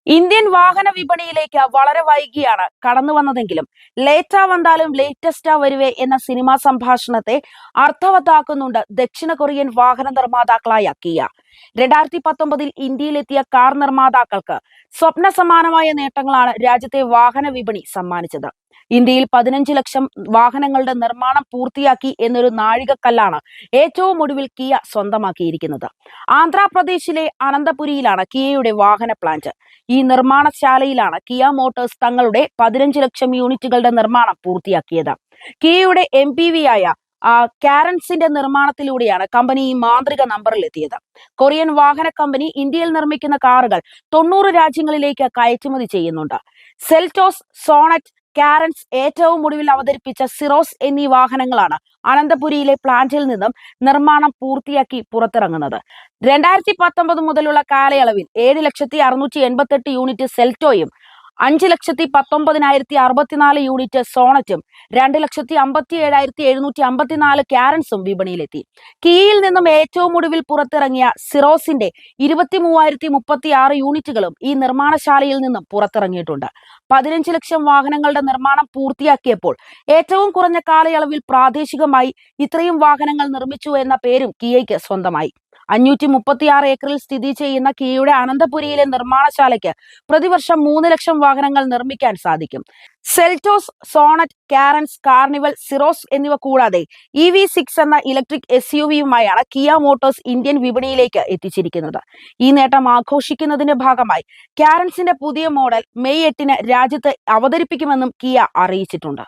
Indian വാഹന വിപണിയിലേക്ക് വളരെ വൈകിയാണ് കടന്നു വന്നതെങ്കിലും ലേറ്റാ വന്നാലും ലേറ്റസ്റ്റാ വരുവേ എന്ന സിനിമാ സംഭാഷണത്തെ അർത്ഥവത്താക്കുന്നുണ്ട് ദക്ഷിണ കൊറിയൻ വാഹന നിർമ്മാതാക്കളായ കിയ. 2019 ഇന്ത്യയിലെത്തിയ കാർ നിർമ്മാതാക്കൾക്ക് സ്വപ്ന സമാനമായ നേട്ടങ്ങളാണ് രാജ്യത്തെ വാഹന വിപണി സമ്മാനിച്ചത്. ഇന്ത്യയിൽ 15 ലക്ഷം വാഹനങ്ങളുടെ നിർമ്മാണം പൂർത്തിയാക്കി എന്നൊരു നാഴികക്കല്ലാണ് ഏറ്റവും ഒടുവിൽ കിയ സ്വന്തമാക്കിയിരിക്കുന്നത്. ആന്ധ്രാപ്രദേശിലെ അനന്തപുരിയിലാണ് കിയയുടെ വാഹന പ്ലാന്റ്. ഈ നിർമ്മാണശാലയിലാണ് കിയ മോട്ടോഴ്സ് തങ്ങളുടെ 15 ലക്ഷം യൂണിറ്റുകളുടെ നിർമ്മാണം പൂർത്തിയാക്കിയത്. കിയയുടെ MPV ആയ കാരൻസിന്റെ നിർമ്മാണത്തിലൂടെയാണ് കമ്പനി ഈ മാന്ത്രിക നമ്പറിൽ എത്തിയത്. കൊറിയൻ വാഹന കമ്പനി ഇന്ത്യയിൽ നിർമ്മിക്കുന്ന കാറുകൾ 90 രാജ്യങ്ങളിലേക്ക് കയറ്റുമതി ചെയ്യുന്നുണ്ട്. സെൽറ്റോസ്, സോണറ്റ്, കാരൻസ്, ഏറ്റവും ഒടുവിൽ അവതരിപ്പിച്ച സിറോസ് എന്നീ വാഹനങ്ങളാണ് അനന്തപുരിയിലെ പ്ലാന്റിൽ നിന്നും നിർമ്മാണം പൂർത്തിയാക്കി പുറത്തിറങ്ങുന്നത്. 2019 മുതലുള്ള കാലയളവിൽ 7,688 യൂണിറ്റ് സെൽറ്റോയും 5,19,064 യൂണിറ്റ് സോണറ്റും 2,57,754 കാരൻസും വിപണിയിലെത്തി. കിയയിൽ നിന്നും ഏറ്റവും ഒടുവിൽ പുറത്തിറങ്ങിയ സിറോസിന്റെ 23,036 യൂണിറ്റുകളും ഈ നിർമ്മാണശാലയിൽ നിന്നും പുറത്തിറങ്ങിയിട്ടുണ്ട്. 15 ലക്ഷം വാഹനങ്ങളുടെ നിർമ്മാണം പൂർത്തിയാക്കിയപ്പോൾ ഏറ്റവും കുറഞ്ഞ കാലയളവിൽ പ്രാദേശികമായി ഇത്രയും വാഹനങ്ങൾ നിർമ്മിച്ചു എന്ന പേരും കിയയ്ക്ക് സ്വന്തമായി. 536 ഏക്കറിൽ സ്ഥിതി ചെയ്യുന്ന കിയയുടെ അനന്തപുരിയിലെ നിർമ്മാണശാലയ്ക്ക് പ്രതിവർഷം 3 ലക്ഷം വാഹനങ്ങൾ നിർമ്മിക്കാൻ സാധിക്കും. Seltos, Sonet, Carens, Carnival, Syros എന്നിവ കൂടാതെ EV6 എന്ന ഇലക്ട്രിക് SUVയുമായാണ് കിയ മോട്ടോഴ്സ് ഇന്ത്യൻ വിപണിയിലേക്ക് എത്തിച്ചിരിക്കുന്നത്. ഈ നേട്ടം ആഘോഷിക്കുന്നതിന്റെ ഭാഗമായി കാരൻസിന്റെ പുതിയ മോഡൽ മെയ് 8-ന് രാജ്യത്ത് അവതരിപ്പിക്കുമെന്നും കിയ അറിയിച്ചിട്ടുണ്ട്.